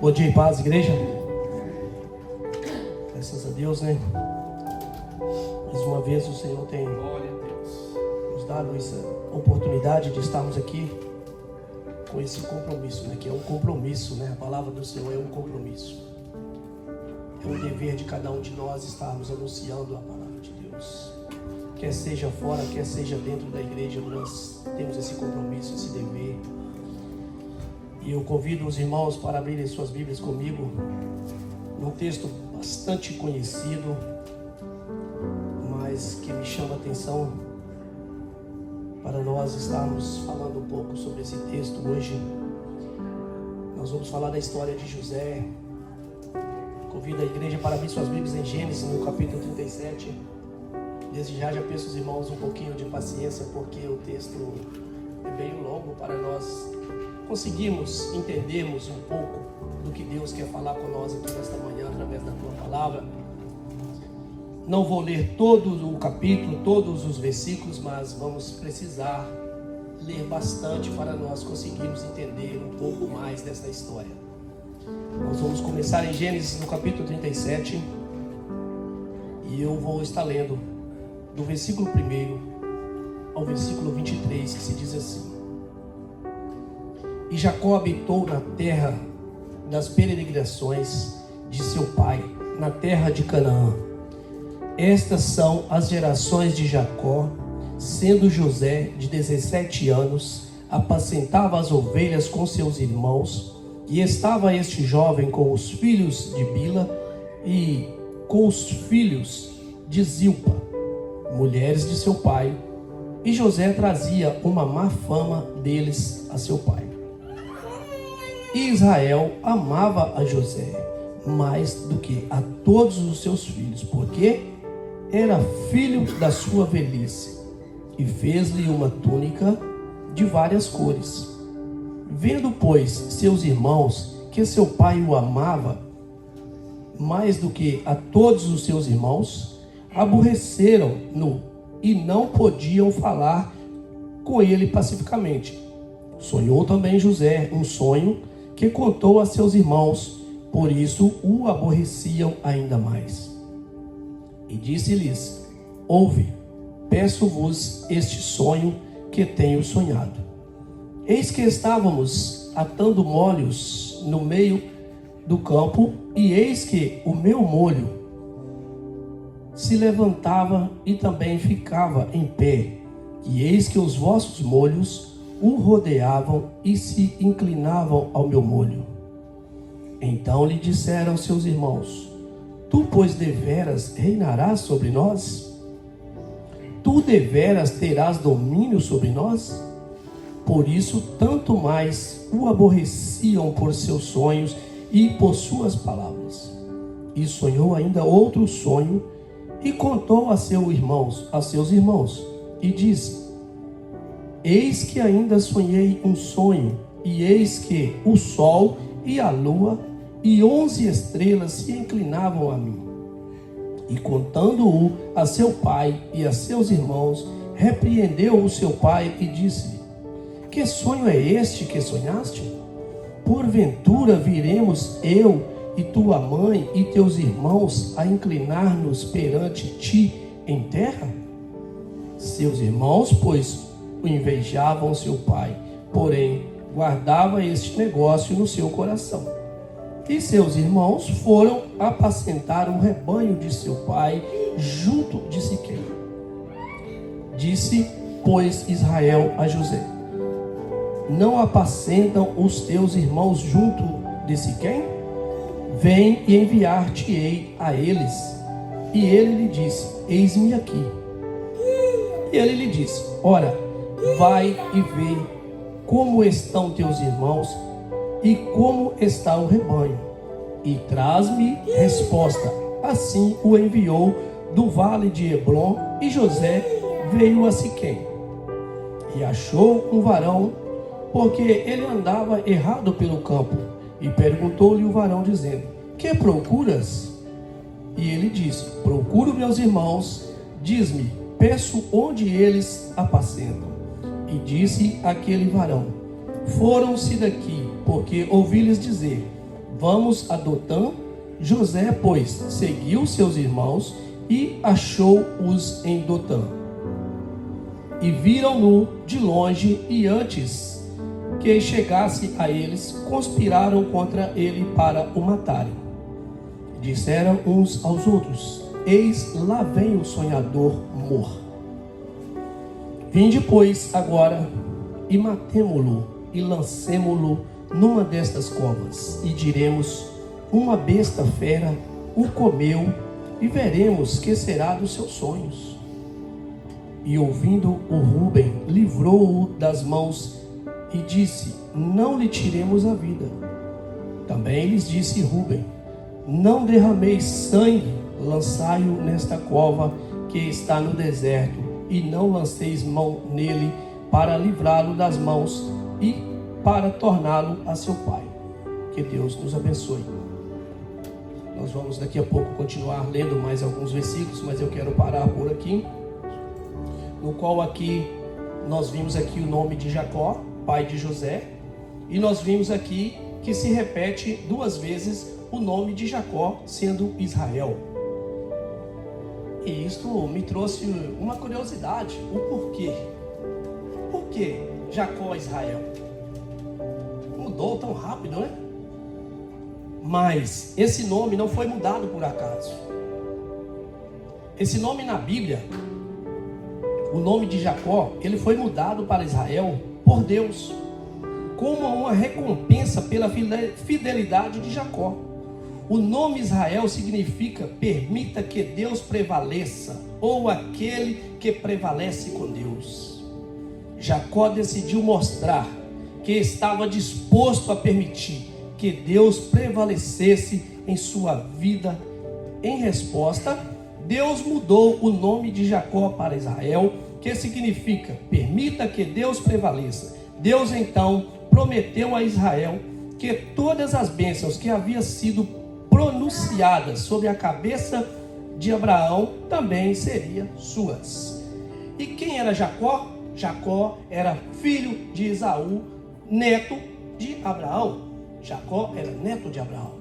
Bom dia e paz, igreja. Graças a Deus, né? Mais uma vez o Senhor tem nos dado essa oportunidade de estarmos aqui com esse compromisso, né? Que é um compromisso, né? A palavra do Senhor é um compromisso. É um dever de cada um de nós estarmos anunciando a palavra de Deus. Quer seja fora, quer seja dentro da igreja, nós temos esse compromisso, esse dever. E eu convido os irmãos para abrirem suas Bíblias comigo num texto bastante conhecido, mas que me chama a atenção para nós estarmos falando um pouco sobre esse texto hoje. Nós vamos falar da história de José. Convido a igreja para abrir suas Bíblias em Gênesis, no capítulo 37. Desde já peço aos irmãos um pouquinho de paciência, porque o texto é bem longo para nós conseguirmos entendermos um pouco do que Deus quer falar com nós aqui nesta manhã através da tua palavra. Não vou ler todo o capítulo, todos os versículos, mas vamos precisar ler bastante para nós conseguirmos entender um pouco mais desta história. Nós vamos começar em Gênesis no capítulo 37 e eu vou estar lendo do versículo 1 ao versículo 23, que se diz assim: E Jacó habitou na terra das peregrinações de seu pai, na terra de Canaã. Estas são as gerações de Jacó. Sendo José de 17 anos, apacentava as ovelhas com seus irmãos, e estava este jovem com os filhos de Bila e com os filhos de Zilpa, mulheres de seu pai, e José trazia uma má fama deles a seu pai. E Israel amava a José mais do que a todos os seus filhos, porque era filho da sua velhice, e fez-lhe uma túnica de várias cores. Vendo, pois, seus irmãos que seu pai o amava mais do que a todos os seus irmãos, aborreceram-no e não podiam falar com ele pacificamente. Sonhou também José um sonho que contou a seus irmãos, por isso o aborreciam ainda mais. E disse-lhes: Ouve, peço-vos este sonho que tenho sonhado. Eis que estávamos atando molhos no meio do campo, e eis que o meu molho se levantava e também ficava em pé, e eis que os vossos molhos o rodeavam e se inclinavam ao meu molho. Então lhe disseram seus irmãos: Tu, pois, deveras reinarás sobre nós? Tu deveras terás domínio sobre nós? Por isso, tanto mais o aborreciam por seus sonhos e por suas palavras. E sonhou ainda outro sonho, e contou a seus irmãos, e disse: Eis que ainda sonhei um sonho, e eis que o sol e a lua e 11 estrelas se inclinavam a mim. E contando-o a seu pai e a seus irmãos, repreendeu o seu pai e disse-lhe: Que sonho é este que sonhaste? Porventura viremos eu e tua mãe e teus irmãos a inclinar-nos perante ti em terra? Seus irmãos, pois, o invejavam seu pai, porém guardava este negócio no seu coração. E seus irmãos foram apacentar o rebanho de seu pai junto de Siquém. Disse, pois, Israel a José: Não apacentam os teus irmãos junto de Siquém? Vem e enviar-te-ei a eles. E ele lhe disse: Eis-me aqui. E ele lhe disse: Ora, vai e vê como estão teus irmãos e como está o rebanho, e traz-me resposta. Assim o enviou do vale de Hebrom, e José veio a Siquém. E achou um varão, porque ele andava errado pelo campo. E perguntou-lhe o varão, dizendo: Que procuras? E ele disse: Procuro meus irmãos, diz-me, peço onde eles apacentam. E disse aquele varão: Foram-se daqui, porque ouvi-lhes dizer: vamos a Dotã. José, pois, seguiu seus irmãos e achou-os em Dotã. E viram-no de longe, e antes que chegasse a eles, conspiraram contra ele para o matarem. Disseram uns aos outros: eis, lá vem o sonhador mor. Vinde, pois, agora, e matemo-lo, e lancemo-lo numa destas covas, e diremos: uma besta fera o comeu, e veremos que será dos seus sonhos. E ouvindo o Rúben, livrou-o das mãos, e disse: não lhe tiremos a vida. Também lhes disse Rúben: não derrameis sangue, lançai-o nesta cova que está no deserto, e não lanceis mão nele para livrá-lo das mãos e para torná-lo a seu pai. Que Deus nos abençoe. Nós vamos daqui a pouco continuar lendo mais alguns versículos, mas eu quero parar por aqui, no qual aqui nós vimos aqui o nome de Jacó, pai de José, e nós vimos aqui que se repete duas vezes o nome de Jacó sendo Israel. E isto me trouxe uma curiosidade, o porquê. Por que Jacó Israel? Mudou tão rápido, né? Mas esse nome não foi mudado por acaso. Esse nome na Bíblia, o nome de Jacó, ele foi mudado para Israel por Deus, como uma recompensa pela fidelidade de Jacó. O nome Israel significa permita que Deus prevaleça, ou aquele que prevalece com Deus. Jacó decidiu mostrar que estava disposto a permitir que Deus prevalecesse em sua vida. Em resposta, Deus mudou o nome de Jacó para Israel, que significa permita que Deus prevaleça. Deus então prometeu a Israel que todas as bênçãos que haviam sido pronunciadas sobre a cabeça de Abraão também seriam suas. E quem era Jacó? Jacó era filho de Esaú, neto de Abraão. Jacó era neto de Abraão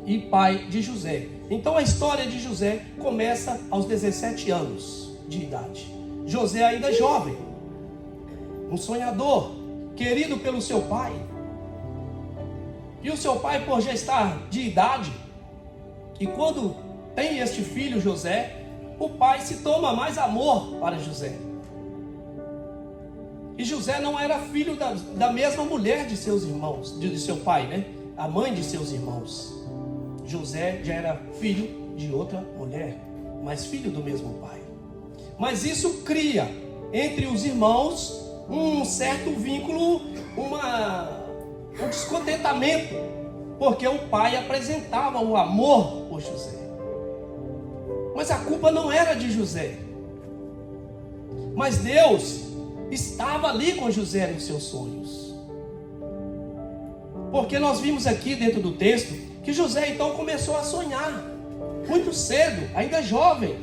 e pai de José. Então a história de José começa aos 17 anos de idade. José ainda jovem, um sonhador, querido pelo seu pai. E o seu pai, por já estar de idade, e quando tem este filho José, o pai se toma mais amor para José. E José não era filho da mesma mulher de seus irmãos, de seu pai, né? A mãe de seus irmãos. José já era filho de outra mulher, mas filho do mesmo pai. Mas isso cria entre os irmãos um certo vínculo, um descontentamento, porque o pai apresentava o amor por José. Mas a culpa não era de José. Mas Deus estava ali com José nos seus sonhos. Porque nós vimos aqui dentro do texto que José então começou a sonhar muito cedo, ainda jovem.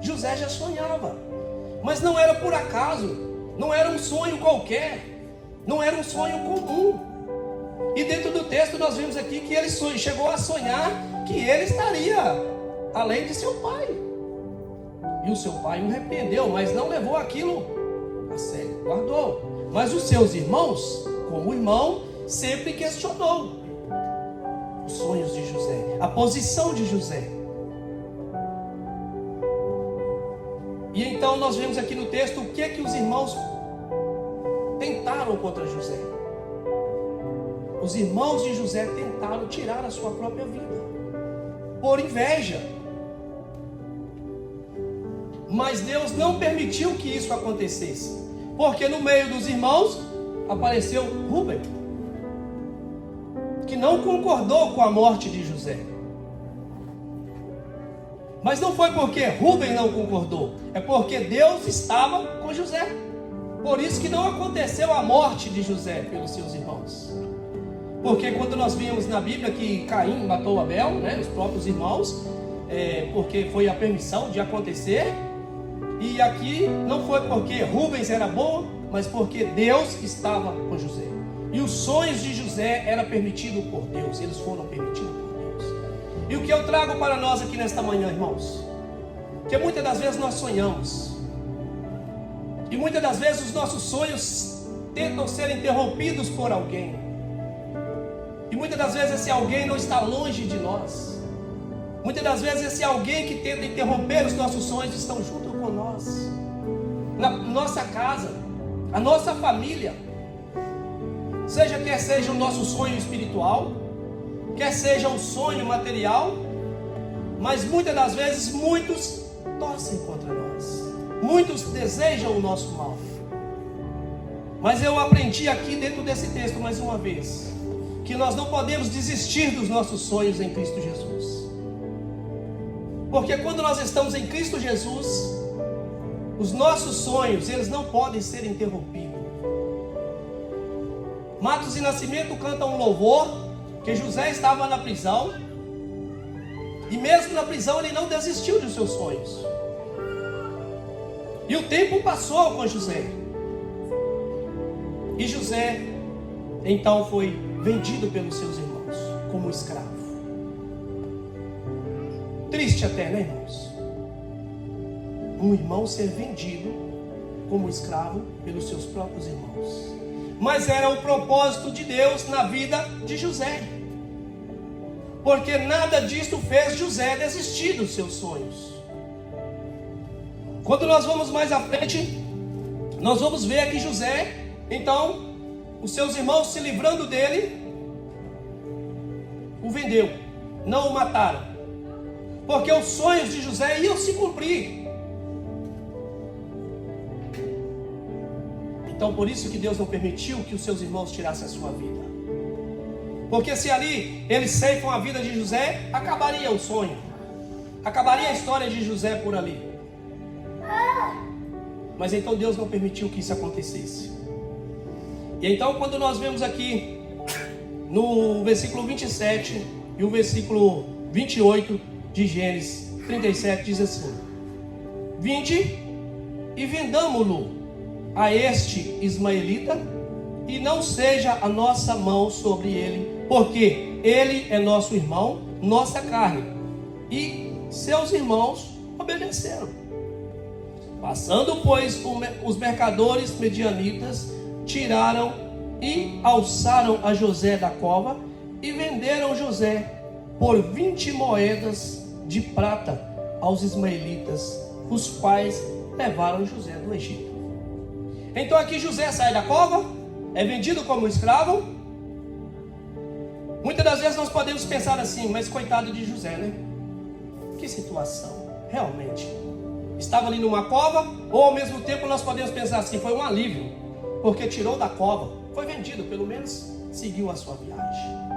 José já sonhava, mas não era por acaso, não era um sonho qualquer, não era um sonho comum. E dentro do texto nós vimos aqui que ele chegou a sonhar que ele estaria além de seu pai. E o seu pai o repreendeu, mas não levou aquilo a sério, guardou. Mas os seus irmãos, como irmão, sempre questionou os sonhos de José, a posição de José. E então nós vemos aqui no texto o que os irmãos tentaram contra José. Os irmãos de José tentaram tirar a sua própria vida, por inveja. Mas Deus não permitiu que isso acontecesse, porque no meio dos irmãos apareceu Rúben, que não concordou com a morte de José. Mas não foi porque Rúben não concordou, é porque Deus estava com José. Por isso que não aconteceu a morte de José pelos seus irmãos. Porque quando nós vimos na Bíblia que Caim matou Abel, né, os próprios irmãos, porque foi a permissão de acontecer. E aqui não foi porque Rubens era bom, mas porque Deus estava com José. E os sonhos de José eram permitidos por Deus, eles foram permitidos E o que eu trago para nós aqui nesta manhã, irmãos, que muitas das vezes nós sonhamos, e muitas das vezes os nossos sonhos tentam ser interrompidos por alguém, e muitas das vezes esse alguém não está longe de nós. Muitas das vezes esse alguém que tenta interromper os nossos sonhos estão junto com nós, na nossa casa, a nossa família, quer seja o nosso sonho espiritual, quer seja um sonho material, mas muitas das vezes muitos torcem contra nós, muitos desejam o nosso mal. Mas eu aprendi aqui dentro desse texto mais uma vez, que nós não podemos desistir dos nossos sonhos em Cristo Jesus, porque quando nós estamos em Cristo Jesus, os nossos sonhos, eles não podem ser interrompidos. Matos e Nascimento cantam um louvor, que José estava na prisão, e mesmo na prisão ele não desistiu dos seus sonhos. E o tempo passou com José, e José então foi vendido pelos seus irmãos como escravo. Triste até, né, irmãos? Um irmão ser vendido como escravo pelos seus próprios irmãos. Mas era o propósito de Deus na vida de José, porque nada disto fez José desistir dos seus sonhos. Quando nós vamos mais à frente, nós vamos ver que José, então, os seus irmãos se livrando dele, o vendeu, não o mataram, porque os sonhos de José iam se cumprir. Então por isso que Deus não permitiu que os seus irmãos tirassem a sua vida, porque se ali eles ceifam a vida de José, acabaria o sonho, acabaria a história de José por ali. Mas então Deus não permitiu que isso acontecesse. E então quando nós vemos aqui no versículo 27 e o versículo 28 de Gênesis 37, diz assim: vinde e vendamo-lo a este ismaelita, e não seja a nossa mão sobre ele, porque ele é nosso irmão, nossa carne. E seus irmãos obedeceram. Passando, pois, os mercadores medianitas, tiraram e alçaram a José da cova, e venderam José por 20 moedas de prata aos ismaelitas, os quais levaram José do Egito. Então aqui José sai da cova, é vendido como escravo. Muitas das vezes nós podemos pensar assim, mas coitado de José, né? Que situação, realmente. Estava ali numa cova, ou ao mesmo tempo nós podemos pensar assim, foi um alívio, porque tirou da cova, foi vendido, pelo menos seguiu a sua viagem.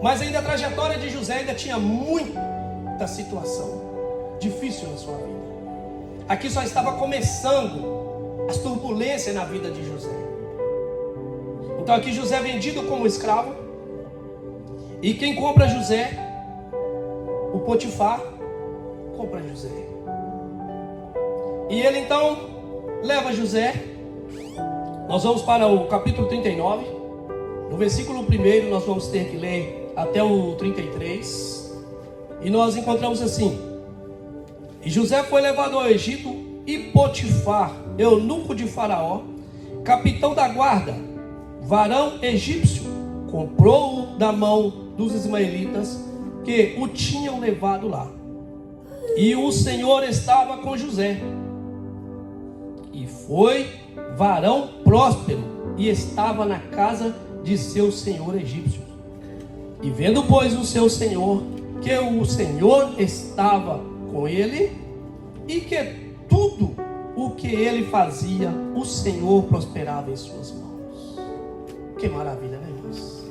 Mas ainda a trajetória de José ainda tinha muita situação difícil na sua vida. Aqui só estava começando as turbulências na vida de José. Então aqui José é vendido como escravo, e quem compra José? O Potifar compra José, e ele então leva José. Nós vamos para o capítulo 39, no versículo 1 nós vamos ter que ler até o 33, e nós encontramos assim: e José foi levado ao Egito, e Potifar, eunuco de Faraó, capitão da guarda, varão egípcio, comprou-o da mão dos ismaelitas que o tinham levado lá. E o Senhor estava com José, e foi varão próspero, e estava na casa de seu senhor egípcio. E vendo, pois, o seu senhor, que o Senhor estava com ele, e que tudo o que ele fazia, o Senhor prosperava em suas mãos. Que maravilha, né, irmãos?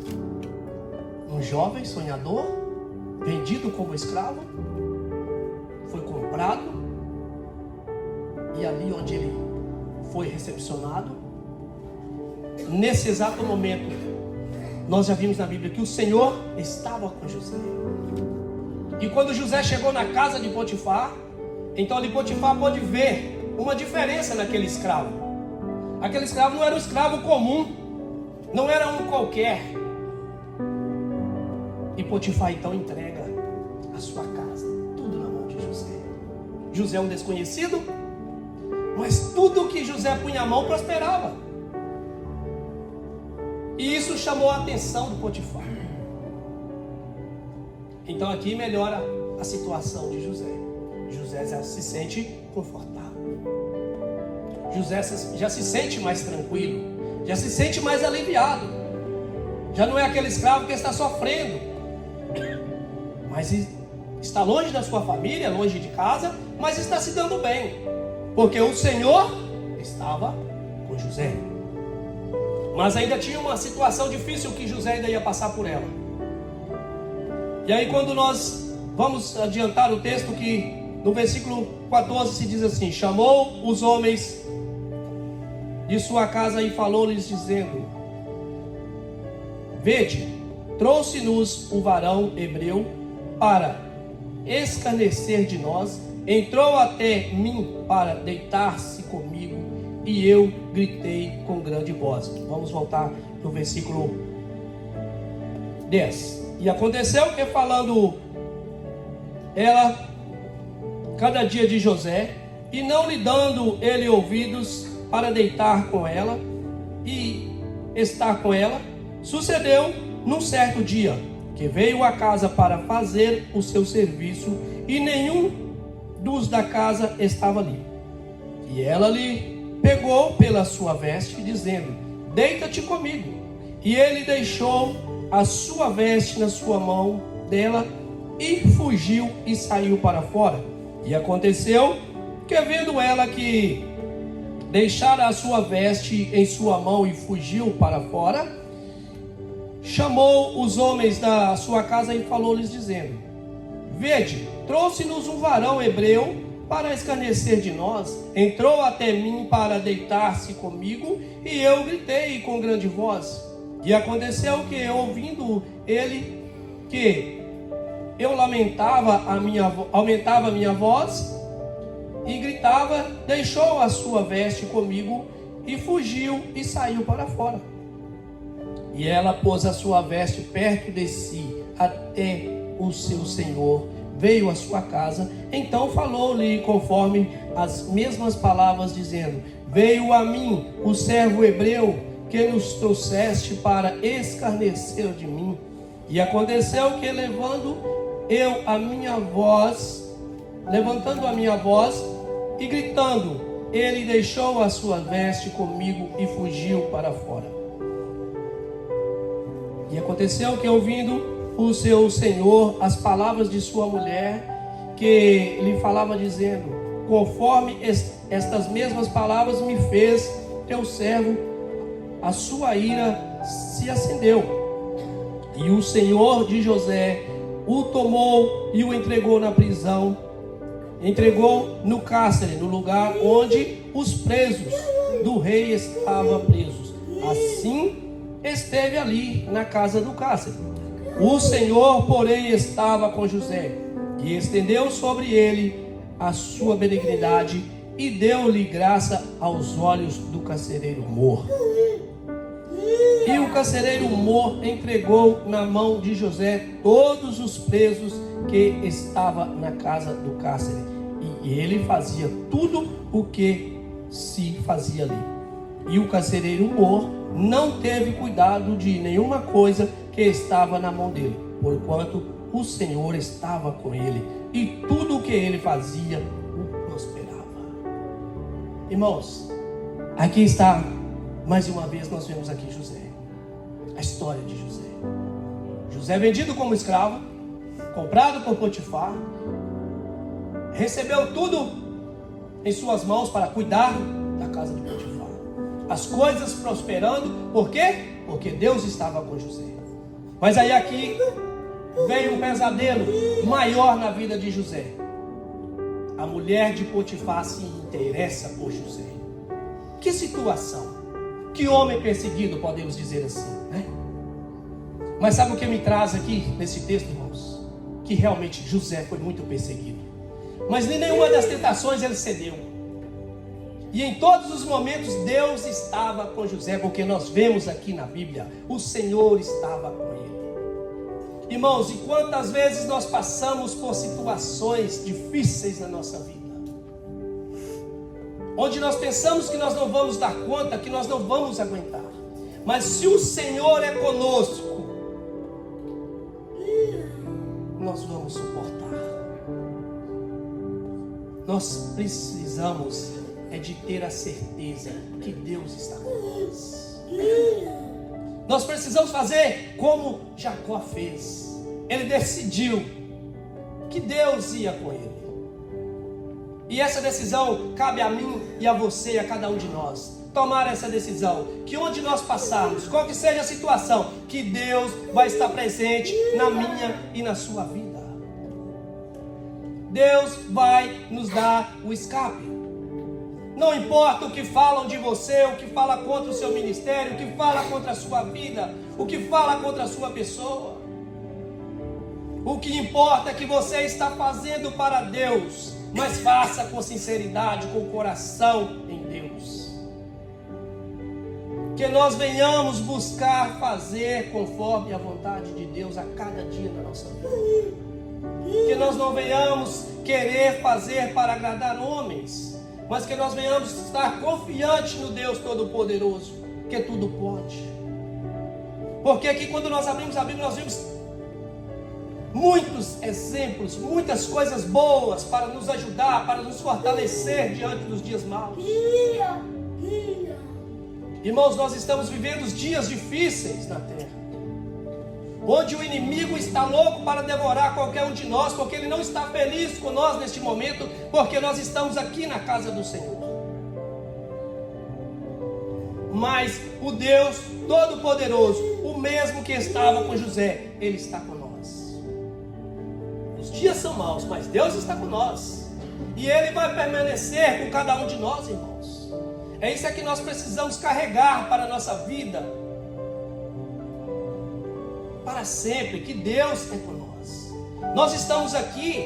Um jovem sonhador, vendido como escravo, foi comprado, e ali onde ele foi recepcionado, nesse exato momento, nós já vimos na Bíblia que o Senhor estava com José. E quando José chegou na casa de Potifar, então ali Potifar pôde ver uma diferença naquele escravo. Aquele escravo não era um escravo comum, não era um qualquer. E Potifar então entrega a sua casa, tudo na mão de José. José é um desconhecido, mas tudo que José punha a mão prosperava. E isso chamou a atenção do Potifar. Então aqui melhora a situação de José. José já se sente confortável. José já se sente mais tranquilo, já se sente mais aliviado. Já não é aquele escravo que está sofrendo, mas está longe da sua família, longe de casa, mas está se dando bem, porque o Senhor estava com José. Mas ainda tinha uma situação difícil que José ainda ia passar por ela. E aí quando nós vamos adiantar o texto, que no versículo 14 se diz assim: chamou os homens de sua casa e falou-lhes dizendo: vede, trouxe-nos um varão hebreu para escarnecer de nós, entrou até mim para deitar-se comigo, e eu gritei com grande voz. Vamos voltar no versículo 10. E aconteceu que, falando ela cada dia de José, e não lhe dando ele ouvidos para deitar com ela e estar com ela, sucedeu num certo dia que veio à casa para fazer o seu serviço, e nenhum dos da casa estava ali. E ela lhe pegou pela sua veste, dizendo: deita-te comigo. E ele deixou a sua veste na sua mão dela e fugiu e saiu para fora. E aconteceu que, vendo ela que deixara a sua veste em sua mão e fugiu para fora, chamou os homens da sua casa e falou-lhes dizendo: vede, trouxe-nos um varão hebreu para escarnecer de nós, entrou até mim para deitar-se comigo, e eu gritei com grande voz. E aconteceu que, ouvindo ele que eu aumentava a minha voz e gritava, deixou a sua veste comigo e fugiu e saiu para fora. E ela pôs a sua veste perto de si até o seu senhor veio à sua casa. Então falou-lhe conforme as mesmas palavras, dizendo: veio a mim o servo hebreu que nos trouxeste para escarnecer de mim. E aconteceu que, levantando a minha voz e gritando, ele deixou a sua veste comigo e fugiu para fora. E aconteceu que, ouvindo o seu senhor as palavras de sua mulher, que lhe falava dizendo: conforme estas mesmas palavras me fez teu servo, a sua ira se acendeu. E o senhor de José o tomou e o entregou na prisão, entregou no cárcere, no lugar onde os presos do rei estavam presos. Assim esteve ali na casa do cárcere. O Senhor, porém, estava com José, e estendeu sobre ele a sua benignidade, e deu-lhe graça aos olhos do carcereiro mor. E o carcereiro mor entregou na mão de José todos os presos que estavam na casa do cárcere, e ele fazia tudo o que se fazia ali. E o carcereiro mor não teve cuidado de nenhuma coisa que estava na mão dele, porquanto o Senhor estava com ele, e tudo o que ele fazia o prosperava. Irmãos, aqui está, mais uma vez nós vemos aqui José, a história de José. José vendido como escravo, comprado por Potifar, recebeu tudo em suas mãos para cuidar da casa de Potifar. As coisas prosperando, por quê? Porque Deus estava com José. Mas aí aqui veio um pesadelo maior na vida de José. A mulher de Potifar se interessa por José. Que situação, que homem perseguido, podemos dizer assim, né? Mas sabe o que me traz aqui nesse texto, irmãos? Que realmente José foi muito perseguido, mas em nenhuma das tentações ele cedeu. E em todos os momentos Deus estava com José, porque nós vemos aqui na Bíblia, o Senhor estava com ele. Irmãos, e quantas vezes nós passamos por situações difíceis na nossa vida, onde nós pensamos que nós não vamos dar conta, que nós não vamos aguentar. Mas se o Senhor é conosco, nós vamos suportar. Nós precisamos de ter a certeza que Deus está com nós. Nós precisamos fazer como Jacó fez. Ele decidiu que Deus ia com ele. E essa decisão cabe a mim e a você, a cada um de nós. Tomar essa decisão, que onde nós passarmos, qual que seja a situação, que Deus vai estar presente na minha e na sua vida. Deus vai nos dar o escape. Não importa o que falam de você, o que fala contra o seu ministério, o que fala contra a sua vida, o que fala contra a sua pessoa. O que importa é que você está fazendo para Deus, mas faça com sinceridade, com o coração em Deus. Que nós venhamos buscar fazer conforme a vontade de Deus a cada dia da nossa vida. Que nós não venhamos querer fazer para agradar homens, mas que nós venhamos estar confiantes no Deus Todo-Poderoso, que tudo pode. Porque aqui quando nós abrimos a Bíblia, nós vimos muitos exemplos, muitas coisas boas para nos ajudar, para nos fortalecer diante dos dias maus. Irmãos, nós estamos vivendo dias difíceis na terra, onde o inimigo está louco para devorar qualquer um de nós, porque ele não está feliz com nós neste momento, porque nós estamos aqui na casa do Senhor. Mas o Deus Todo-Poderoso, o mesmo que estava com José, Ele está com nós. Os dias são maus, mas Deus está com nós, e Ele vai permanecer com cada um de nós, irmãos. É isso que nós precisamos carregar para a nossa vida, para sempre, que Deus é por nós. Nós estamos aqui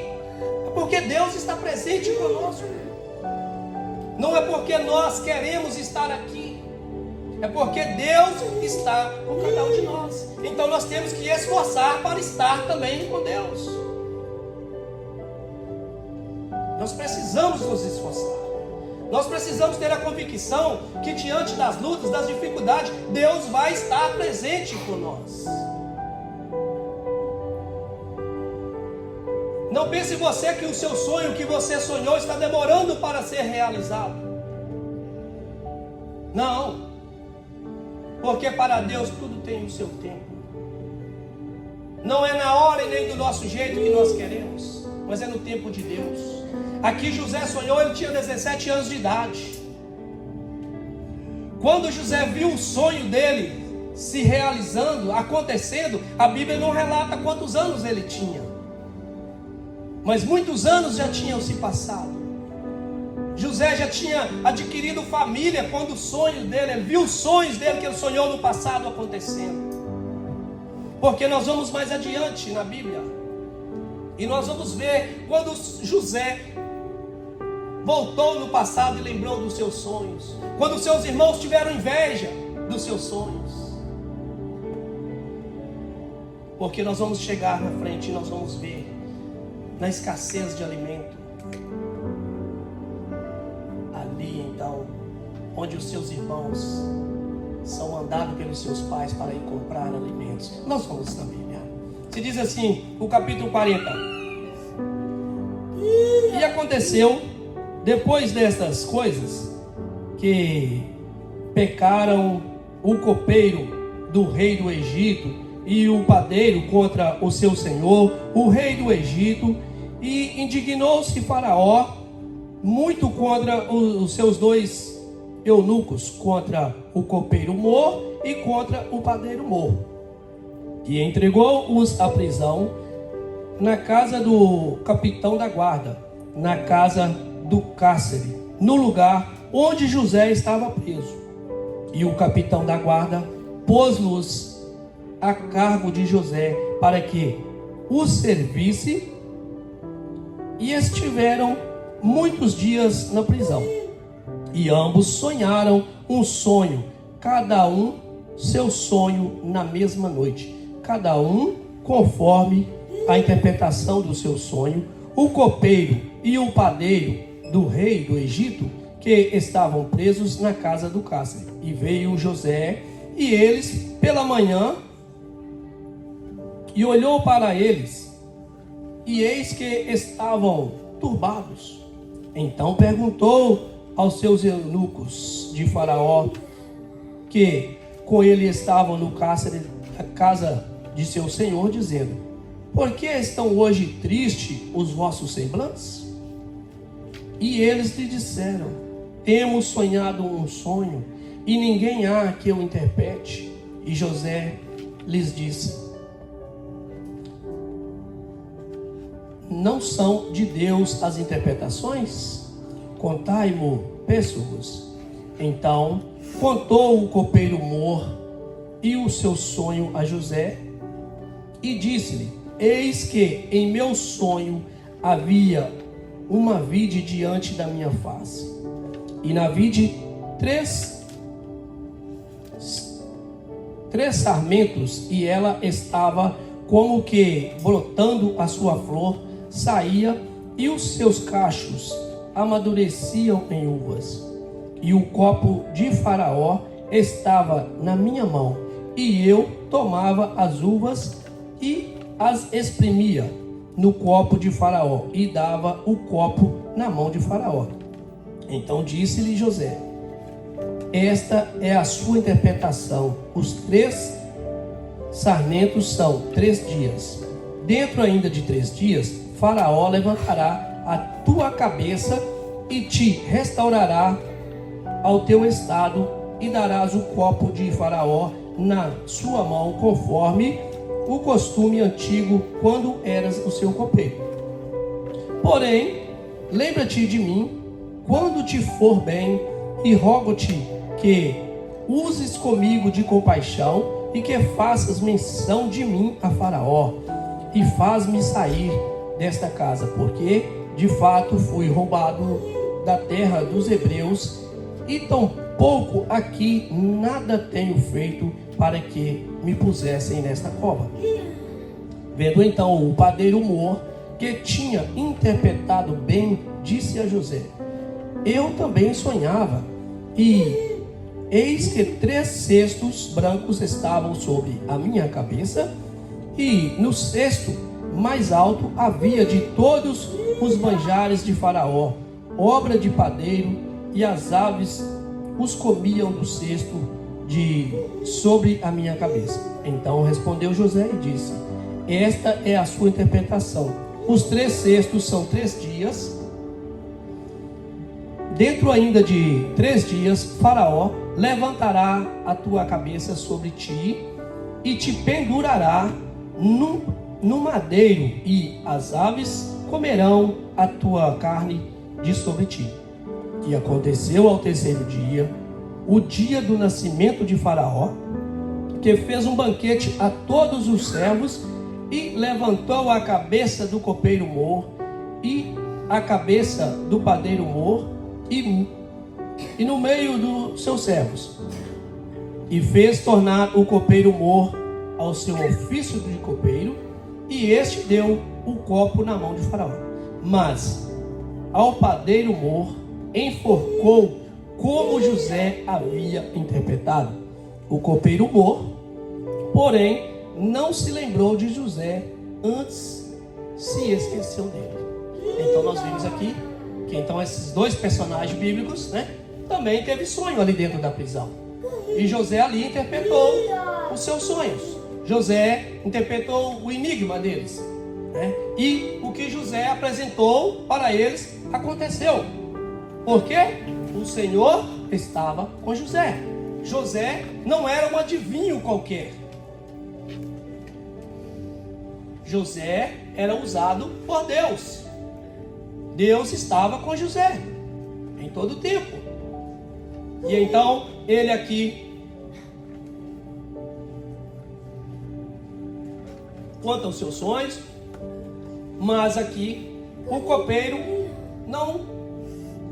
porque Deus está presente conosco. Não é porque nós queremos estar aqui, é porque Deus está com cada um de nós. Então nós temos que esforçar para estar também com Deus. Nós precisamos nos esforçar. Nós precisamos ter a convicção que diante das lutas, das dificuldades, Deus vai estar presente com nós. Não pense você que o seu sonho que você sonhou está demorando para ser realizado. Não. Porque para Deus tudo tem o seu tempo. Não é na hora e nem do nosso jeito que nós queremos, mas é no tempo de Deus. Aqui José sonhou, ele tinha 17 anos de idade. Quando José viu o sonho dele se realizando, acontecendo, a Bíblia não relata quantos anos ele tinha. Mas muitos anos já tinham se passado. José já tinha adquirido família quando o sonho dele, ele viu os sonhos dele que ele sonhou no passado acontecendo. Porque nós vamos mais adiante na Bíblia, e nós vamos ver quando José voltou no passado e lembrou dos seus sonhos, quando seus irmãos tiveram inveja dos seus sonhos. Porque nós vamos chegar na frente e nós vamos ver na escassez de alimento, ali então, onde os seus irmãos são mandados pelos seus pais para ir comprar alimentos. Nós vamos na Bíblia. Se diz assim, o capítulo 40. E aconteceu, depois destas coisas, que pecaram o copeiro do rei do Egito e o padeiro contra o seu senhor, o rei do Egito, e indignou-se Faraó muito contra os seus dois eunucos, contra o copeiro Mor e contra o padeiro Mor, e entregou-os à prisão na casa do capitão da guarda, na casa do cárcere, no lugar onde José estava preso. E o capitão da guarda pôs-los a cargo de José para que o servisse, e estiveram muitos dias na prisão. E ambos sonharam um sonho, cada um seu sonho na mesma noite, cada um conforme a interpretação do seu sonho, o copeiro e o padeiro do rei do Egito, que estavam presos na casa do cárcere. E veio José, e eles, pela manhã, e olhou para eles, e eis que estavam turbados. Então perguntou aos seus eunucos de Faraó, que com ele estavam no cárcere da casa de seu senhor, dizendo: por que estão hoje tristes os vossos semblantes? E eles lhe disseram: temos sonhado um sonho, e ninguém há que o interprete. E José lhes disse: não são de Deus as interpretações? Contai-mo, peço-vos. Então contou o copeiro Mor e o seu sonho a José, e disse-lhe: eis que em meu sonho havia uma vide diante da minha face, e na vide três sarmentos, e ela estava como que brotando a sua flor, saía, e os seus cachos amadureciam em uvas. E o copo de Faraó estava na minha mão, e eu tomava as uvas e as exprimia no copo de Faraó, e dava o copo na mão de Faraó. Então disse-lhe José: esta é a sua interpretação. Os 3 sarmentos são 3 dias. Dentro ainda de 3 dias, Faraó levantará a tua cabeça e te restaurará ao teu estado, e darás o copo de Faraó na sua mão, conforme o costume antigo, quando eras o seu copeiro. Porém, lembra-te de mim quando te for bem, e rogo-te que uses comigo de compaixão, e que faças menção de mim a Faraó, e faz-me sair desta casa, porque de fato fui roubado da terra dos hebreus, e tampouco aqui nada tenho feito para que me pusessem nesta cova. Vendo então o padeiro Mor, que tinha interpretado bem, disse a José: eu também sonhava, e eis que 3 cestos brancos estavam sobre a minha cabeça, e no cesto mais alto havia de todos os manjares de Faraó, obra de padeiro, e as aves os comiam do cesto sobre a minha cabeça. Então respondeu José e disse: esta é a sua interpretação. Os 3 cestos são 3 dias. Dentro ainda de 3 dias, Faraó levantará a tua cabeça sobre ti, e te pendurará no madeiro, e as aves comerão a tua carne de sobre ti. E aconteceu ao 3º dia, o dia do nascimento de Faraó, que fez um banquete a todos os servos, e levantou a cabeça do copeiro Mor e a cabeça do padeiro Mor, e no meio dos seus servos, e fez tornar o copeiro Mor ao seu ofício de copeiro, e este deu o copo na mão de Faraó. Mas ao padeiro Mor enforcou, como José havia interpretado. O copeiro Mor, porém, não se lembrou de José, antes se esqueceu dele. Então nós vimos aqui que então esses 2 personagens bíblicos, também teve sonho ali dentro da prisão. E José ali interpretou os seus sonhos. José interpretou o enigma deles, E o que José apresentou para eles aconteceu. Por quê? O Senhor estava com José. José não era um adivinho qualquer. José era usado por Deus. Deus estava com José em todo o tempo. E então ele aqui conta os seus sonhos, mas aqui o copeiro não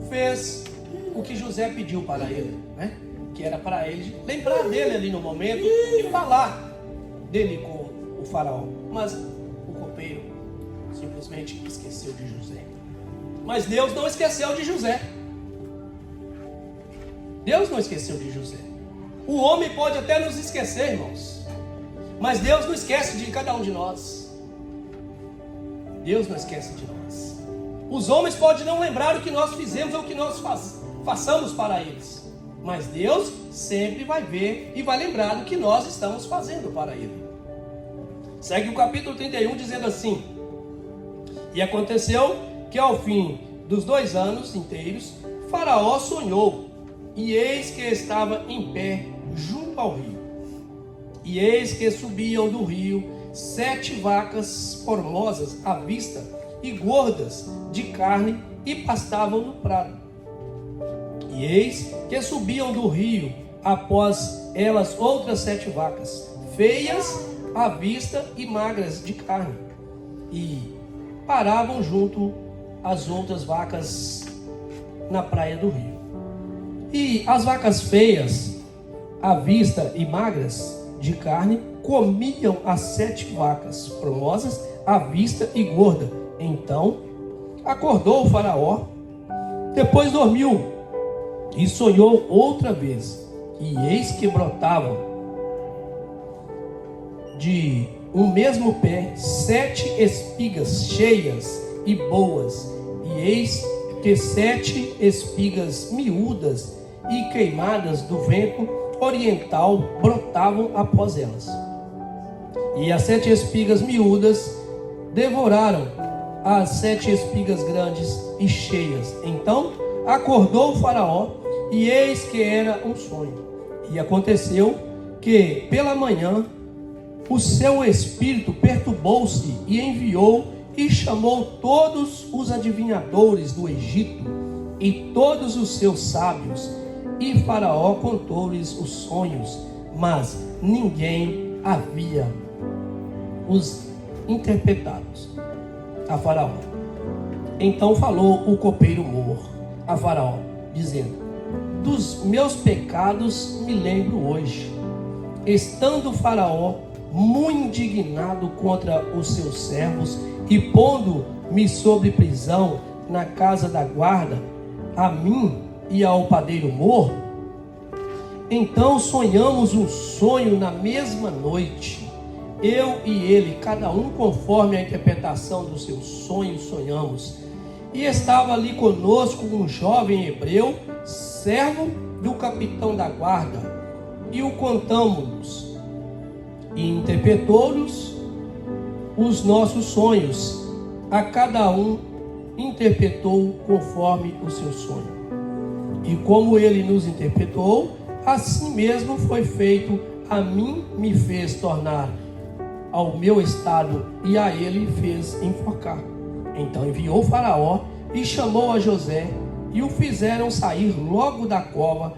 fez o que José pediu para ele, que era para ele lembrar dele ali no momento e falar dele com o faraó. Mas o copeiro simplesmente esqueceu de José. Mas Deus não esqueceu de José. Deus não esqueceu de José. O homem pode até nos esquecer, irmãos, mas Deus não esquece de cada um de nós. Deus não esquece de nós. Os homens podem não lembrar o que nós fizemos ou o que nós façamos para eles, mas Deus sempre vai ver e vai lembrar do que nós estamos fazendo para Ele. Segue o capítulo 31 dizendo assim: e aconteceu que ao fim dos 2 anos inteiros, Faraó sonhou, e eis que estava em pé junto ao rio. E eis que subiam do rio 7 vacas formosas à vista e gordas de carne, e pastavam no prado. E eis que subiam do rio após elas outras 7 vacas, feias à vista e magras de carne, e paravam junto às outras vacas na praia do rio. E as vacas feias à vista e magras de carne comiam as 7 vacas formosas à vista e gorda. Então acordou o Faraó, depois dormiu e sonhou outra vez, e eis que brotavam de um mesmo pé 7 espigas cheias e boas, e eis que 7 espigas miúdas e queimadas do vento oriental brotavam após elas. E as 7 espigas miúdas devoraram as 7 espigas grandes e cheias. Então acordou o Faraó, e eis que era um sonho. E aconteceu que pela manhã o seu espírito perturbou-se, e enviou e chamou todos os adivinhadores do Egito e todos os seus sábios, e Faraó contou-lhes os sonhos, mas ninguém havia os interpretados a Faraó. Então falou o copeiro mor a Faraó, dizendo: dos meus pecados me lembro hoje. Estando Faraó muito indignado contra os seus servos, e pondo-me sobre prisão na casa da guarda, a mim e ao padeiro mor, então sonhamos um sonho na mesma noite, eu e ele, cada um conforme a interpretação do seu sonho sonhamos. E estava ali conosco um jovem hebreu, servo do capitão da guarda, e o contamos-nos, e interpretou-nos os nossos sonhos. A cada um interpretou conforme o seu sonho. E como ele nos interpretou, assim mesmo foi feito. A mim me fez tornar ao meu estado, e a ele fez enforcar. Então enviou o Faraó e chamou a José, e o fizeram sair logo da cova,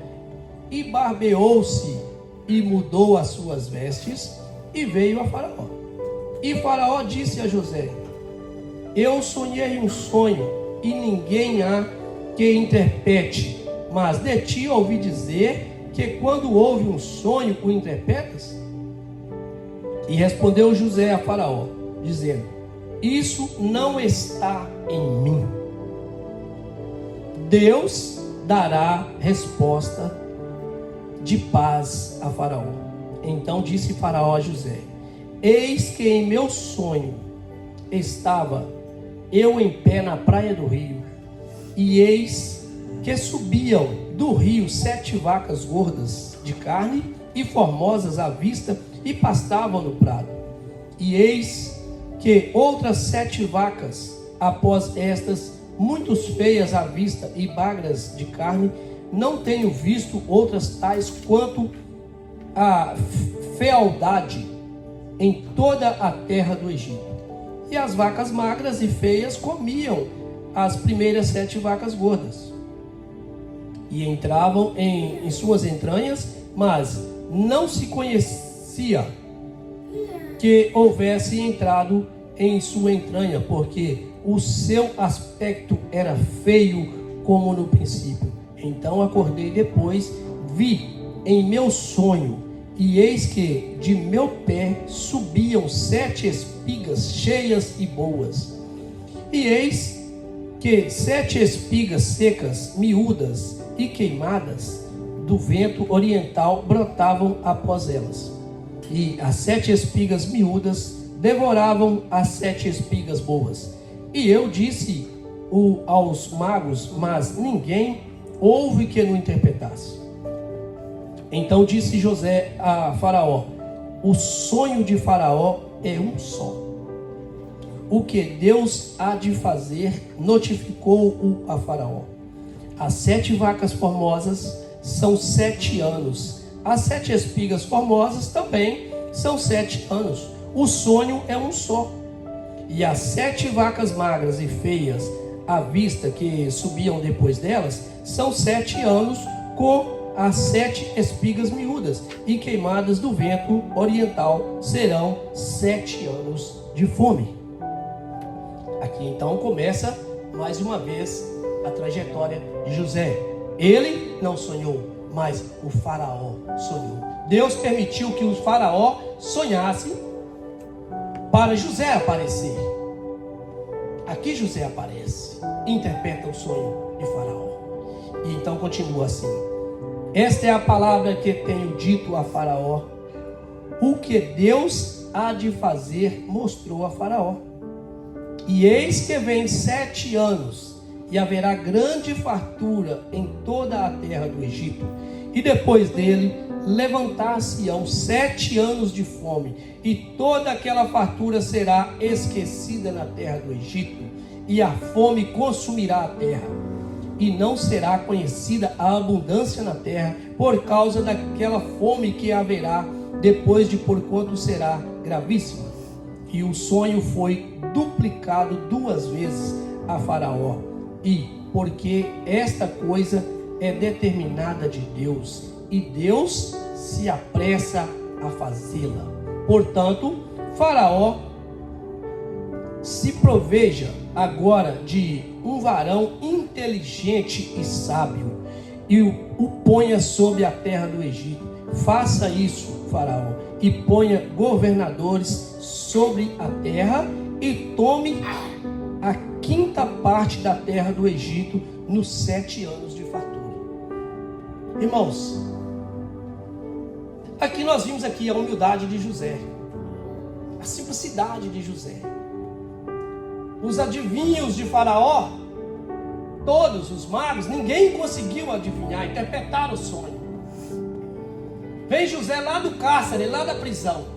e barbeou-se e mudou as suas vestes, e veio a Faraó. E Faraó disse a José: eu sonhei um sonho, e ninguém há que interprete, mas de ti ouvi dizer que quando houve um sonho o interpretas? E respondeu José a Faraó, dizendo: isso não está em mim. Deus dará resposta de paz a Faraó. Então disse Faraó a José: eis que em meu sonho estava eu em pé na praia do rio, e eis que subiam do rio 7 vacas gordas de carne e formosas à vista, e pastavam no prado. E eis que outras 7 vacas, após estas, muito feias à vista e magras de carne, não tenho visto outras tais quanto a fealdade em toda a terra do Egito. E as vacas magras e feias comiam as primeiras 7 vacas gordas, e entravam em suas entranhas, mas não se conhecia que houvesse entrado em sua entranha, porque o seu aspecto era feio como no princípio. Então acordei depois, vi em meu sonho, E eis que de meu pé subiam 7 espigas cheias e boas. E eis que 7 espigas secas, miúdas e queimadas do vento oriental brotavam após elas. E as 7 espigas miúdas devoravam as 7 espigas boas. E eu disse aos magos, mas ninguém houve que não interpretasse. Então disse José a Faraó: o sonho de Faraó é um só. O que Deus há de fazer, notificou-o a Faraó. As 7 vacas formosas são 7 anos. As 7 espigas formosas também são 7 anos. O sonho é um só. E as 7 vacas magras e feias à vista que subiam depois delas são 7 anos, com as 7 espigas miúdas e queimadas do vento oriental serão 7 anos de fome. Aqui então começa mais uma vez a trajetória de José. Ele não sonhou, mas o faraó sonhou. Deus permitiu que o faraó sonhasse para José aparecer. Aqui José aparece, interpreta o sonho de Faraó. E então continua assim: esta é a palavra que tenho dito a Faraó. O que Deus há de fazer, mostrou a Faraó. E eis que vem 7 anos, e haverá grande fartura em toda a terra do Egito. E depois dele levantar-se-ão 7 anos de fome, e toda aquela fartura será esquecida na terra do Egito, e a fome consumirá a terra, e não será conhecida a abundância na terra, por causa daquela fome que haverá depois de porquanto será gravíssima. E o sonho foi duplicado 2 vezes a Faraó, e porque esta coisa é determinada de Deus, e Deus se apressa a fazê-la. Portanto, Faraó se proveja agora de um varão inteligente e sábio, e o ponha sobre a terra do Egito. Faça isso, Faraó, e ponha governadores sobre a terra, e tome a 5ª parte da terra do Egito nos 7 anos de fartura. Irmãos, aqui nós vimos aqui a humildade de José, a simplicidade de José. Os adivinhos de Faraó, todos os magos, ninguém conseguiu adivinhar, interpretar o sonho. Vem José lá do cárcere, lá da prisão.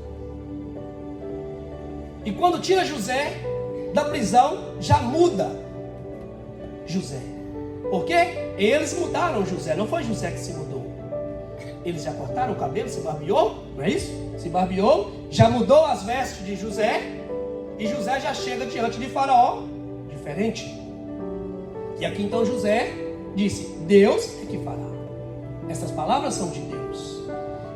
E quando tira José da prisão, já muda José. Por quê? Eles mudaram José, não foi José que se mudou. Eles já cortaram o cabelo, se barbeou, não é isso? Se barbeou, já mudou as vestes de José, e José já chega diante de Faraó diferente. E aqui então José disse: Deus é que fará. Essas palavras são de Deus.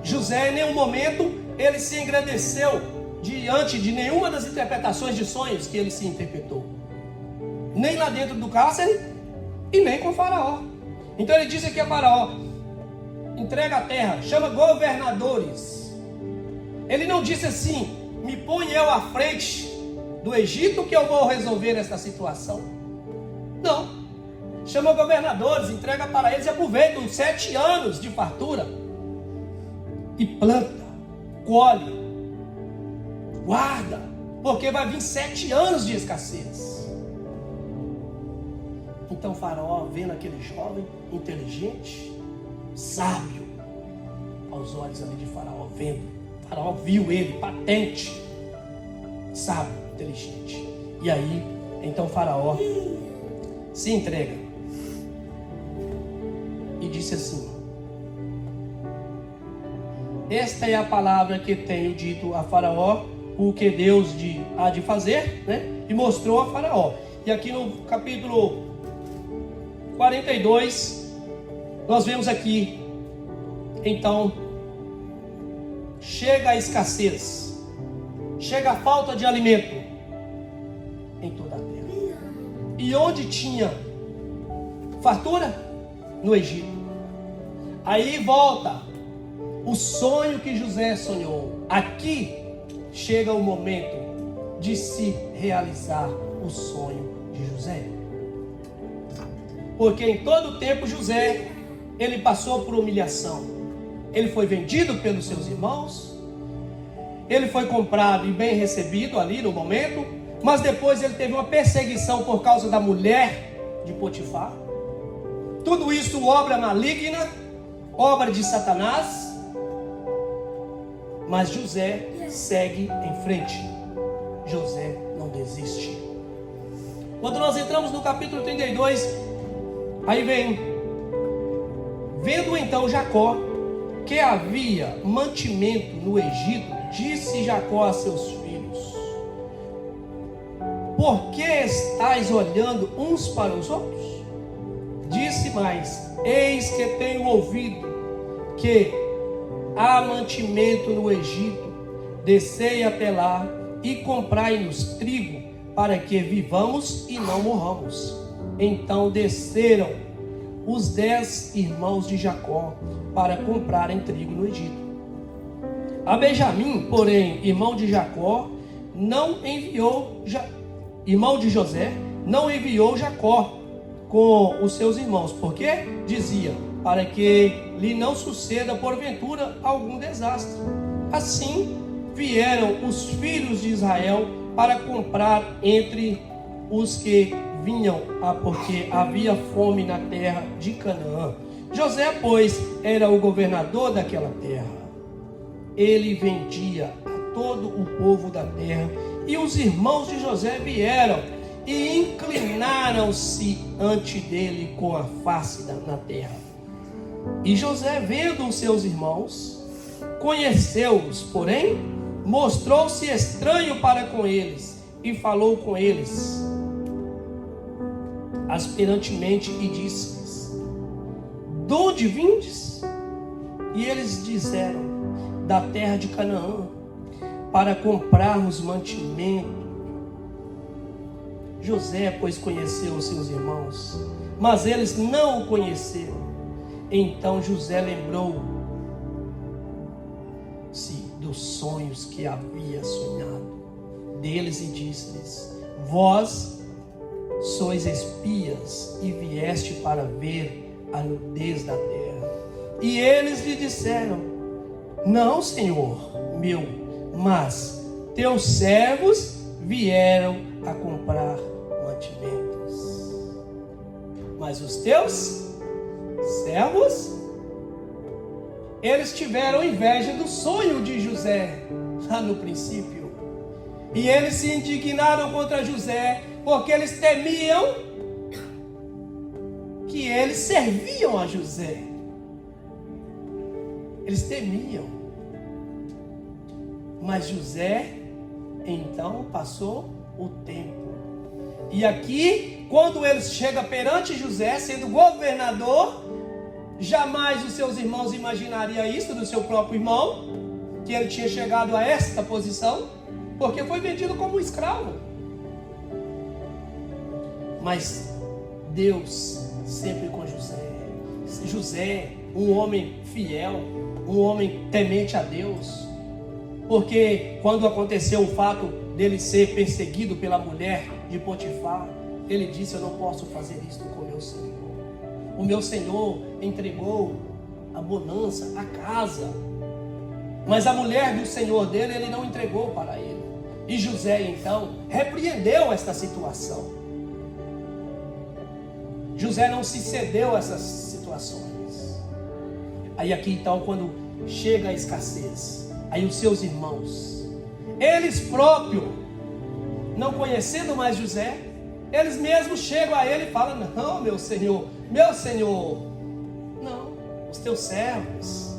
José em nenhum momento ele se engrandeceu diante de nenhuma das interpretações de sonhos que ele se interpretou, nem lá dentro do cárcere e nem com Faraó. Então ele diz aqui a Faraó: entrega a terra, chama governadores. Ele não disse assim: me põe eu à frente do Egito que eu vou resolver essa situação. Não, chama governadores, entrega para eles e aproveita os 7 anos de fartura e planta, colhe, guarda, porque vai vir 7 anos de escassez. Então Faraó, vendo aquele jovem inteligente, sábio, aos olhos ali de Faraó, vendo, Faraó viu ele patente, sábio, inteligente. E aí, então Faraó se entrega e disse assim: esta é a palavra que tenho dito a Faraó, o que Deus há de fazer, né? E mostrou a Faraó. E aqui no capítulo 42, nós vemos aqui, então, chega a escassez, chega a falta de alimento em toda a terra. E onde tinha fartura? No Egito. Aí volta o sonho que José sonhou. Aqui chega o momento de se realizar o sonho de José. Porque em todo o tempo José, ele passou por humilhação. Ele foi vendido pelos seus irmãos, ele foi comprado e bem recebido ali no momento, mas depois ele teve uma perseguição por causa da mulher de Potifar. Tudo isso obra maligna, obra de Satanás. Mas José segue em frente. José não desiste. Quando nós entramos no capítulo 32, aí vem: vendo então Jacó que havia mantimento no Egito, disse Jacó a seus filhos: por que estáis olhando uns para os outros? Disse mais: eis que tenho ouvido que há mantimento no Egito. Descei até lá e comprai-nos trigo, para que vivamos e não morramos. Então desceram os 10 irmãos de Jacó para comprarem trigo no Egito. A Benjamim, porém, irmão de Jacó, irmão de José, não enviou Jacó com os seus irmãos, porque dizia: para que lhe não suceda porventura algum desastre. Assim vieram os filhos de Israel para comprar entre os que vinham, porque havia fome na terra de Canaã. José, pois, era o governador daquela terra. Ele vendia a todo o povo da terra. E os irmãos de José vieram e inclinaram-se ante dele com a face na terra. E José, vendo os seus irmãos, conheceu-os, porém mostrou-se estranho para com eles e falou com eles asperantemente e disse-lhes: de onde vindes? E eles disseram: da terra de Canaã, para comprarmos mantimento. José, pois, conheceu os seus irmãos, mas eles não o conheceram. Então José lembrou-se dos sonhos que havia sonhado deles e disse-lhes: vós sois espias e vieste para ver a nudez da terra. E eles lhe disseram: não, Senhor meu, mas teus servos vieram a comprar mantimentos. Mas os teus servos, eles tiveram inveja do sonho de José lá no princípio, e eles se indignaram contra José, porque eles temiam que eles serviam a José. Eles temiam. Mas José então passou o tempo. E aqui, quando eles chegam perante José, sendo governador, jamais os seus irmãos imaginariam isso do seu próprio irmão, que ele tinha chegado a esta posição, porque foi vendido como escravo. Mas Deus sempre com José. José, um homem fiel, um homem temente a Deus. Porque quando aconteceu o fato dele ser perseguido pela mulher de Potifar, ele disse: eu não posso fazer isto com o meu Senhor. O meu Senhor entregou a bonança, a casa, mas a mulher do Senhor dele, ele não entregou para ele. E José então repreendeu esta situação. José não se cedeu a essas situações. Aí aqui então, quando chega a escassez, aí os seus irmãos, eles próprios, não conhecendo mais José, eles mesmos chegam a ele e falam: não, meu senhor, não, os teus servos.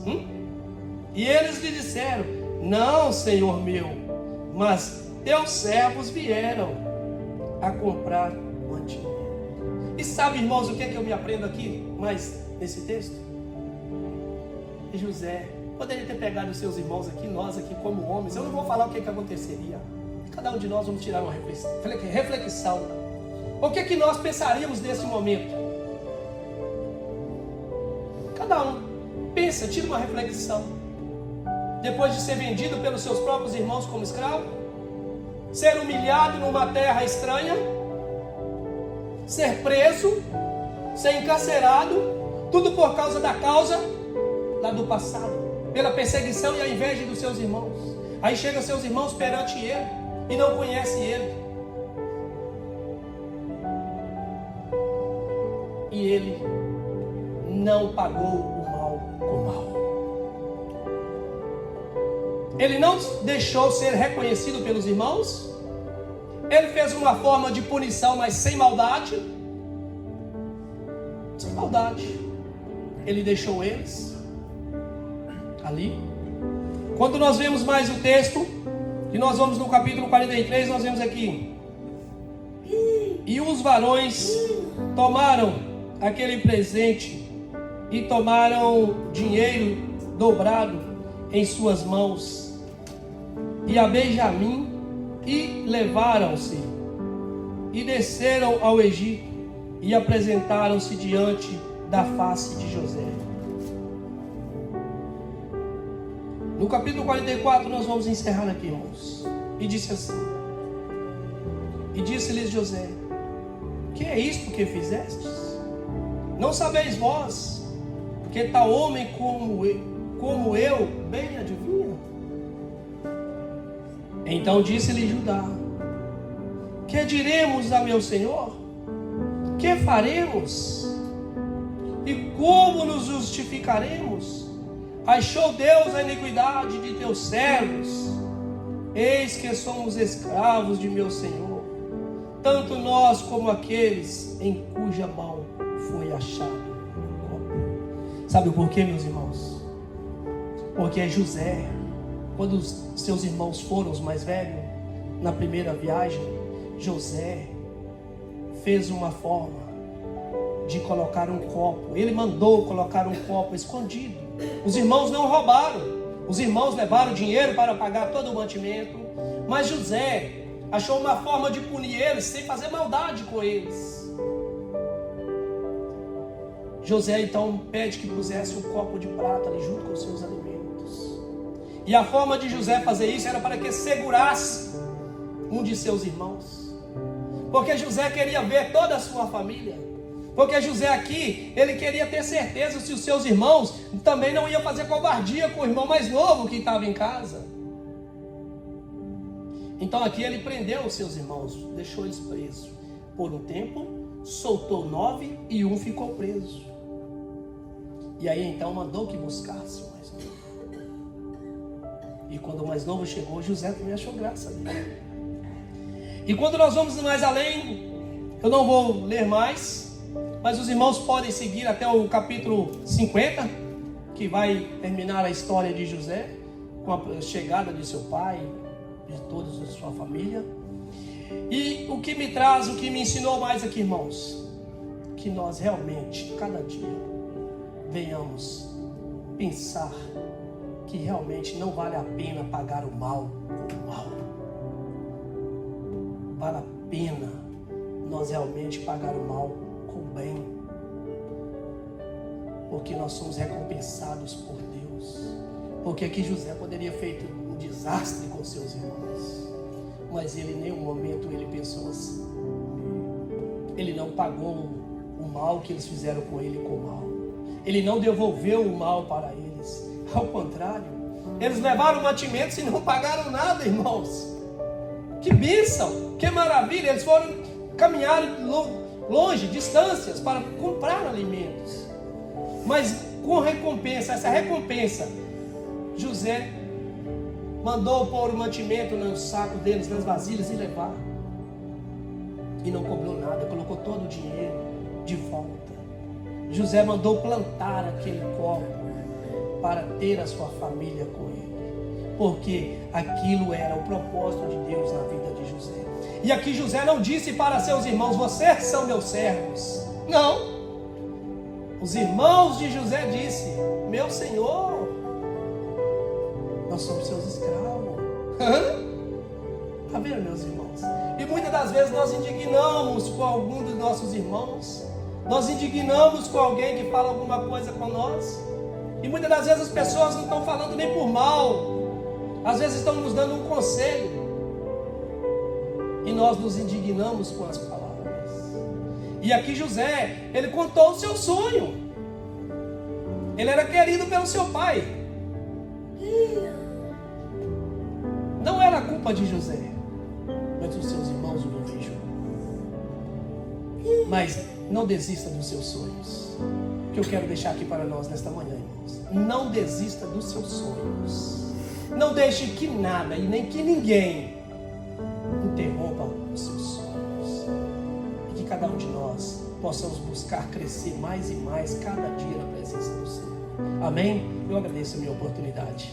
E eles lhe disseram: não, senhor meu, mas teus servos vieram a comprar mantimento. E sabe, irmãos, o que é que eu me aprendo aqui mais nesse texto? José poderia ter pegado os seus irmãos aqui, nós aqui como homens. Eu não vou falar o que é que aconteceria. Cada um de nós vamos tirar uma reflexão. O que é que nós pensaríamos nesse momento? Cada um pensa, tira uma reflexão. depois de ser vendido pelos seus próprios irmãos como escravo, ser humilhado numa terra estranha, ser preso, ser encarcerado, tudo por causa da causa lá do passado, pela perseguição e a inveja dos seus irmãos. Aí chegam seus irmãos perante ele e não conhecem ele. E ele não pagou o mal com o mal. Ele não deixou ser reconhecido pelos irmãos. Ele fez uma forma de punição, mas sem maldade. Sem maldade. Ele deixou eles ali. Quando nós vemos mais o texto, e nós vamos no capítulo 43, nós vemos aqui: e os varões tomaram aquele presente e tomaram dinheiro dobrado em suas mãos, e a Benjamim, e levaram-se e desceram ao Egito e apresentaram-se diante da face de José. No capítulo 44 nós vamos encerrar aqui, irmãos. E disse assim: e disse-lhes José: que é isto que fizestes? Não sabeis vós que tal homem como eu bem adivinha? Então disse-lhe Judá: que diremos a meu senhor? Que faremos? E como nos justificaremos? Achou Deus a iniquidade de teus servos? Eis que somos escravos de meu senhor, tanto nós como aqueles em cuja mão foi achado o copo. Sabe o porquê, meus irmãos? Porque José, quando os seus irmãos foram os mais velhos, na primeira viagem, José fez uma forma de colocar um copo. Ele mandou colocar um copo escondido. Os irmãos não roubaram. Os irmãos levaram dinheiro para pagar todo o mantimento. Mas José achou uma forma de punir eles sem fazer maldade com eles. José então pede que pusesse um copo de prata ali junto com os seus alimentos. E a forma de José fazer isso era para que segurasse um de seus irmãos. Porque José queria ver toda a sua família. Porque José aqui, ele queria ter certeza se os seus irmãos também não iam fazer covardia com o irmão mais novo que estava em casa. Então aqui ele prendeu os seus irmãos, deixou eles presos por um tempo, soltou 9 e um ficou preso. E aí então mandou que buscasse o mais novo. E quando o mais novo chegou, José também achou graça dele. E quando nós vamos mais além, eu não vou ler mais, mas os irmãos podem seguir até o capítulo 50, que vai terminar a história de José, com a chegada de seu pai, de toda a sua família. E o que me traz, o que me ensinou mais aqui, irmãos, que nós realmente, cada dia, venhamos pensar que realmente não vale a pena pagar o mal com o mal. Vale a pena nós realmente pagar o mal com o bem, porque nós somos recompensados por Deus. Porque aqui José poderia ter feito um desastre com seus irmãos, mas ele em nenhum momento ele pensou assim. Ele não pagou o mal que eles fizeram com ele com o mal. Ele não devolveu o mal para eles. Ao contrário, eles levaram mantimentos e não pagaram nada, irmãos. Que bênção, que maravilha. Eles foram caminhar longe, distâncias, para comprar alimentos. Mas com recompensa, essa recompensa, José mandou pôr o mantimento no saco deles, nas vasilhas, e levar. E não cobrou nada, colocou todo o dinheiro de volta. José mandou plantar aquele copo para ter a sua família com ele, porque aquilo era o propósito de Deus na vida de José. E aqui José não disse para seus irmãos: vocês são meus servos. Não. Os irmãos de José disse: meu senhor, nós somos seus escravos. Está vendo, meus irmãos? E muitas das vezes nós indignamos com algum dos nossos irmãos. Nós indignamos com alguém que fala alguma coisa com nós. E muitas das vezes as pessoas não estão falando nem por mal, Às vezes estão nos dando um conselho e nós nos indignamos com as palavras. E aqui José, ele contou o seu sonho. Ele era querido pelo seu pai. Não era a culpa de José, mas dos seus irmãos o viveram. Mas não desista dos seus sonhos. Que eu quero deixar aqui para nós nesta manhã, irmãos. Não desista dos seus sonhos. Não deixe que nada e nem que ninguém interrompa os seus sonhos. E que cada um de nós possamos buscar crescer mais e mais cada dia na presença do Senhor. Amém? Eu agradeço a minha oportunidade.